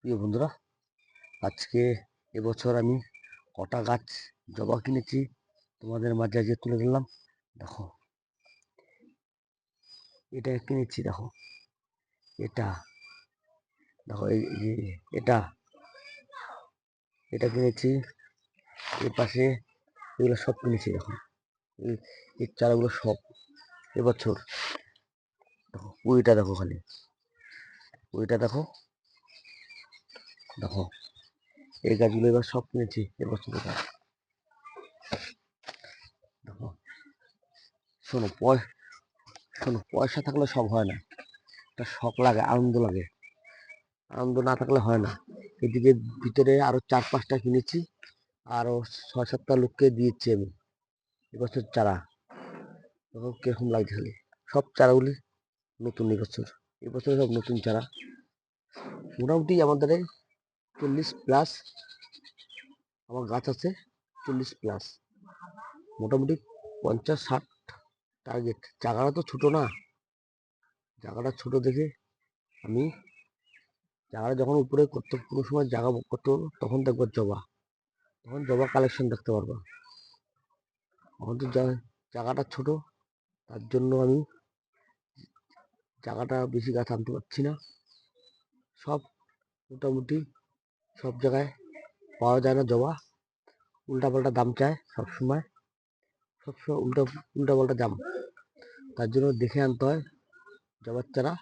প্রিয় বন্ধুরা, আজকে এবছর আমি কটা গাছ জবা কিনেছি তোমাদের মাঝে আজকে তুলে ধরলাম। দেখো, এটা কিনেছি। দেখো এটা, দেখো এই যে এটা এটা কিনেছি। এর পাশে এগুলো সব কিনেছি। দেখো এই চারাগুলো সব এবছর। দেখো ওইটা, দেখো খালি ওইটা, দেখো দেখো এই গাছগুলো এবার সব কিনেছি এবছর। দেখো, শোনো শোনো, পয়সা থাকলে সব হয় না, একটা শখ লাগে, আনন্দ লাগে। আনন্দ না থাকলে হয় না। এদিকে ভিতরে আরো 4-5টা কিনেছি, আরো 6-7টা লোককে দিয়েছি আমি এবছর চারা। দেখো কিরকম লাগছে খালি, সব চারাগুলি নতুন এবছর। এবছর সব নতুন চারা। মোটামুটি আমাদের 40+ আমার গাছ আছে, 40+। মোটামুটি 50-60 টার্গেট। জায়গাটা তো ছোট না, জায়গাটা ছোট দেখে আমি জায়গাটা যখন উপরে করতে কোনো সময় জায়গা করতে তখন দেখবো জবা, তখন জবা কালেকশন দেখতে পারবো। এখন তো জায়গাটা ছোট, তার জন্য আমি জায়গাটা বেশি গাছ আনতে পারছি না। সব মোটামুটি সব জায়গায় পাওয়া যায় না জবা, উল্টাপাল্টা দাম চায় সবসময়, সবসময় উল্টাপাল্টা দাম। তার জন্য দেখে আনতে হয় জবার চারা।